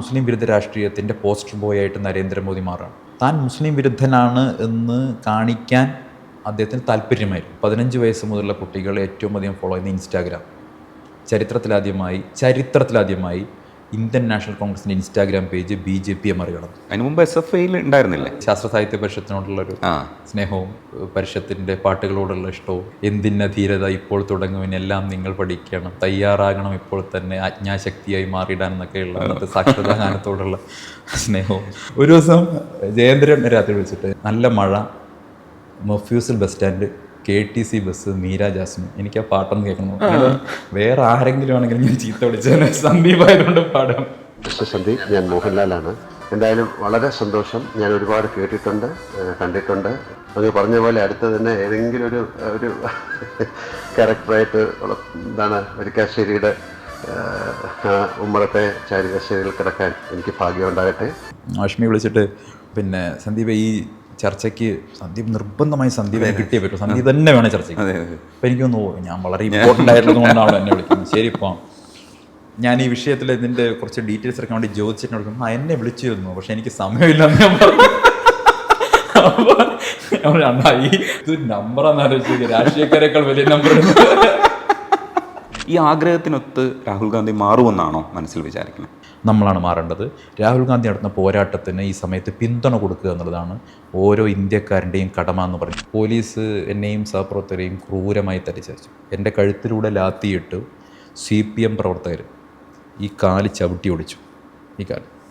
മുസ്ലിം വിരുദ്ധ രാഷ്ട്രീയത്തിൻ്റെ poster boy ആയിട്ട് നരേന്ദ്രമോദി മാറാണ്. താൻ മുസ്ലിം വിരുദ്ധനാണ് എന്ന് കാണിക്കാൻ അദ്ദേഹത്തിന് താല്പര്യമായിരുന്നു. 15 വയസ്സ് മുതലുള്ള കുട്ടികൾ ഏറ്റവും അധികം ഫോളോ ചെയ്യുന്ന ഇൻസ്റ്റാഗ്രാം. ചരിത്രത്തിലാദ്യമായി ഇന്ത്യൻ നാഷണൽ കോൺഗ്രസിൻ്റെ ഇൻസ്റ്റാഗ്രാം പേജ് BJP മറികടന്നു. അതിന് മുമ്പ് SFIയിൽ ഉണ്ടായിരുന്നില്ലേ? ശാസ്ത്ര സാഹിത്യ പരിഷത്തിനോടുള്ളൊരു സ്നേഹവും പരിഷത്തിൻ്റെ പാട്ടുകളോടുള്ള ഇഷ്ടവും, എന്തിൻ്റെ ധീരത ഇപ്പോൾ തുടങ്ങുവിനെല്ലാം നിങ്ങൾ പഠിക്കണം, തയ്യാറാകണം ഇപ്പോൾ തന്നെ, ആജ്ഞാശക്തിയായി മാറിയിടാൻ എന്നൊക്കെയുള്ള അന്നത്തെ സാക്ഷരതാ ഗാനത്തോടുള്ള സ്നേഹവും. ഒരു ദിവസം ജയേന്ദ്രൻ രാത്രി വിളിച്ചിട്ട്, നല്ല മഴ, mofussil bus stand, KTC bus, Meera Jasmine, എനിക്ക് ആ പാട്ടൊന്നും കേൾക്കണം. വേറെ ആരെങ്കിലും ആണെങ്കിലും ഞാൻ ചീത്ത വിളിച്ചത് സന്ദീപായതുകൊണ്ട് പാടാം. സന്ദീപ്, ഞാൻ മോഹൻലാലാണ്. എന്തായാലും വളരെ സന്തോഷം. ഞാൻ ഒരുപാട് കേട്ടിട്ടുണ്ട്, കണ്ടിട്ടുണ്ട്. അങ്ങ് പറഞ്ഞ പോലെ അടുത്ത് തന്നെ ഏതെങ്കിലും ഒരു ക്യാരക്ടറായിട്ട് വരിക്കാശ്ശേരിയുടെ ഉമ്മറത്തെ ചാരികശ്ശേരിയിൽ കിടക്കാൻ എനിക്ക് ഭാഗ്യം ഉണ്ടാകട്ടെ. ആഷ്മി വിളിച്ചിട്ട്, പിന്നെ സന്ദീപ് ഈ ചർച്ചയ്ക്ക് നിർബന്ധമായി സന്ദീപിനെ കിട്ടിയേ പറ്റൂ, സന്ദീപ് തന്നെ വേണം ചർച്ചയ്ക്ക്. അപ്പം എനിക്കൊന്ന് ഞാൻ വളരെ ഇമ്പോർട്ടൻ്റ് ആയിട്ടുള്ളത് കൊണ്ടാണ് എന്നെ വിളിക്കുന്നത്. ശരി, ഇപ്പം ഞാൻ ഈ വിഷയത്തിൽ ഇതിൻ്റെ കുറച്ച് ഡീറ്റെയിൽസ് എടുക്കാൻ വേണ്ടി ചോദിച്ചിട്ട് കൊടുക്കുന്നു. എന്നെ വിളിച്ചു തന്നു, പക്ഷെ എനിക്ക് സമയമില്ലെന്ന് ഞാൻ പറഞ്ഞു. അപ്പോൾ ഇത് നമ്പറാന്ന് ആലോചിച്ചത്, രാഷ്ട്രീയക്കാരേക്കാൾ വലിയ നമ്പർ. ഈ ആഗ്രഹത്തിനൊത്ത് രാഹുൽ ഗാന്ധി മാറുമെന്നാണോ മനസ്സിൽ വിചാരിക്കുന്നത്? നമ്മളാണ് മാറേണ്ടത്. രാഹുൽ ഗാന്ധി നടത്തുന്ന പോരാട്ടത്തിന് ഈ സമയത്ത് പിന്തുണ കൊടുക്കുക എന്നുള്ളതാണ് ഓരോ ഇന്ത്യക്കാരൻ്റെയും കടമ എന്ന് പറഞ്ഞു. പോലീസ് എന്നെയും സഹപ്രവർത്തകരെയും ക്രൂരമായി തരിച്ചയച്ചു. എൻ്റെ കഴുത്തിലൂടെ ലാത്തിയിട്ട് CPM പ്രവർത്തകർ ഈ കാല് ചവിട്ടി ഒടിച്ചു. ഈ കാല്